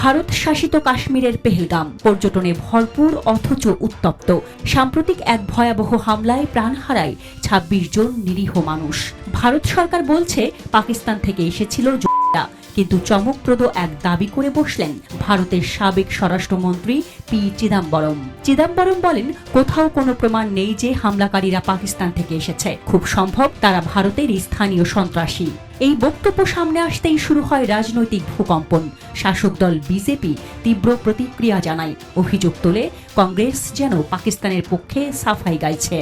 ভারত শাসিত কাশ্মীরের পেহেলগাম পর্যটনে ভরপুর অথচ উত্তপ্ত। সাম্প্রতিক এক ভয়াবহ হামলায় প্রাণ হারায় ২৬ জন নিরীহ মানুষ। ভারত সরকার বলছে পাকিস্তান থেকে এসেছিল জঙ্গিরা, কিন্তু চমকপ্রদ এক দাবি করে বসলেন ভারতের সাবেক স্বরাষ্ট্রমন্ত্রী পি চিদাম্বরম বলেন, কোথাও কোনো প্রমাণ নেই যে হামলাকারীরা পাকিস্তান থেকে এসেছে। খুব সম্ভব তারা ভারতের স্থানীয় সন্ত্রাসী। এই বক্তব্য সামনে আসতেই শুরু হয় রাজনৈতিক ভূকম্পন। শাসক দল বিজেপি তীব্র প্রতিক্রিয়া জানায়, অভিযোগ তোলে কংগ্রেস যেন পাকিস্তানের পক্ষে সাফাই গাইছে।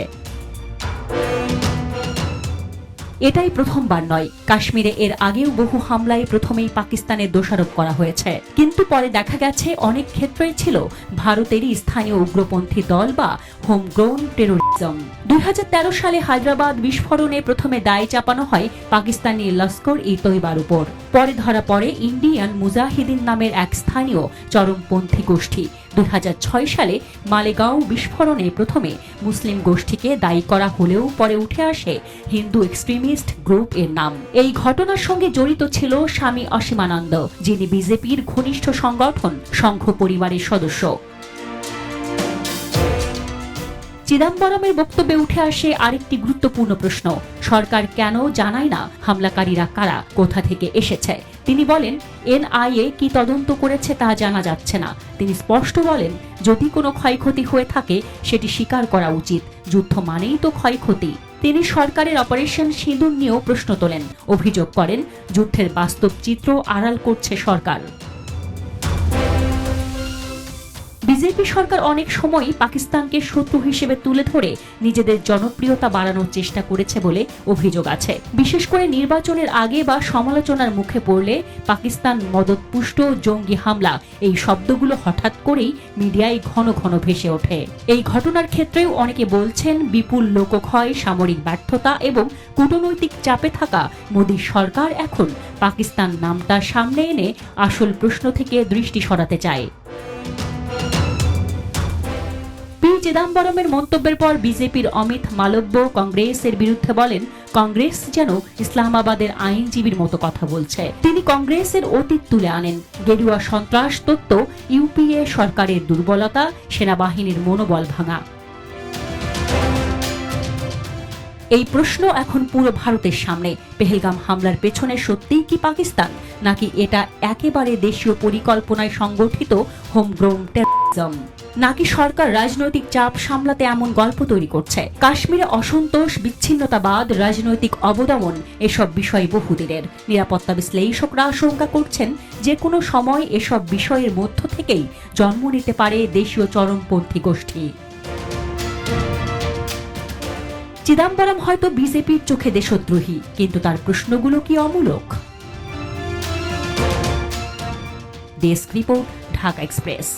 এটাই প্রথমবার নয়, কাশ্মীরে এর আগেও বহু হামলায় প্রথমেই পাকিস্তানের দোষারোপ করা হয়েছে, কিন্তু পরে দেখা গেছে অনেক ক্ষেত্রেই ছিল ভারতেরই স্থানীয় উগ্রপন্থী দল বা হোমগ্রোন টেরোরিজম। ২০১৩ সালে হায়দ্রাবাদ বিস্ফোরণে প্রথমে দায় চাপানো হয় পাকিস্তানি লস্কর-ই-তৈবার উপর। পরে ধরা পড়ে ইন্ডিয়ান মুজাহিদিন নামের এক স্থানীয় চরমপন্থী গোষ্ঠী। ২০০৬ সালে মালেগাঁও বিস্ফোরণে প্রথমে মুসলিম গোষ্ঠীকে দায়ী করা হলেও পরে উঠে আসে হিন্দু এক্সট্রিমিস্ট গ্রুপ এর নাম। এই ঘটনার সঙ্গে জড়িত ছিল স্বামী অসীমানন্দ, যিনি বিজেপির ঘনিষ্ঠ সংগঠন সংঘ পরিবারের সদস্য। চিদাম্বরমের বক্তব্যে উঠে আসে আরেকটি গুরুত্বপূর্ণ প্রশ্ন, সরকার কেন জানায় না হামলাকারীরা কারা, কোথা থেকে এসেছে। তিনি বলেন, এনআইএ কি তদন্ত করেছে তা জানা যাচ্ছে না। তিনি স্পষ্ট বলেন, যদি কোনো ক্ষয়ক্ষতি হয়ে থাকে সেটি স্বীকার করা উচিত, যুদ্ধ মানেই তো ক্ষয়ক্ষতি। তিনি সরকারের অপারেশন সিঁদুর নিয়েও প্রশ্ন তোলেন, অভিযোগ করেন যুদ্ধের বাস্তব চিত্র আড়াল করছে সরকার। বিজেপি সরকার অনেক সময়ই পাকিস্তানকে শত্রু হিসেবে তুলে ধরে নিজেদের জনপ্রিয়তা বাড়ানোর চেষ্টা করেছে বলে অভিযোগ আছে। বিশেষ করে নির্বাচনের আগে বা সমালোচনার মুখে পড়লে পাকিস্তান মদতপুষ্ট জঙ্গি হামলা, এই শব্দগুলো হঠাৎ করেই মিডিয়ায় ঘন ঘন ভেসে ওঠে। এই ঘটনার ক্ষেত্রেও অনেকে বলছেন বিপুল লোকক্ষয়, সামরিক ব্যর্থতা এবং কূটনৈতিক চাপে থাকা মোদী সরকার এখন পাকিস্তান নামটা সামনে এনে আসল প্রশ্ন থেকে দৃষ্টি সরাতে চায়। চিদাম্বরমের মন্তব্যের পর বিজেপির অমিত মালব্য কংগ্রেসের বিরুদ্ধে বলেন, কংগ্রেস যেন ইসলামাবাদের আইনজীবীর মতো কথা বলছে। তিনি কংগ্রেসের অতীত তুলে আনেন, গেরুয়া সন্ত্রাস তত্ত্ব, ইউপিএ সরকারের দুর্বলতা, সেনাবাহিনীর মনোবল ভাঙা। এই প্রশ্ন এখন পুরো ভারতের সামনে। পেহেলগাম হামলার পেছনে সত্যিই কি পাকিস্তান, নাকি এটা একেবারে দেশীয় পরিকল্পনায় সংগঠিত হোমগ্রোন টেররিজম? নাকি সরকার রাজনৈতিক চাপ সামলাতে এমন গল্প তৈরি করছে? কাশ্মীরে অসন্তোষ, বিচ্ছিন্নতাবাদ, রাজনৈতিক অবদমন এসব বিষয় বহুদিনের। নিরাপত্তা বিশ্লেষকরা আশঙ্কা করছেন যে কোনো সময় এসব বিষয়ের মধ্য থেকেই জন্ম নিতে পারে দেশীয় চরমপন্থী গোষ্ঠী। চিদাম্বরম হয়তো বিজেপির চোখে দেশদ্রোহী, কিন্তু তার প্রশ্নগুলো কি অমূলক? Desk report, Dhaka express.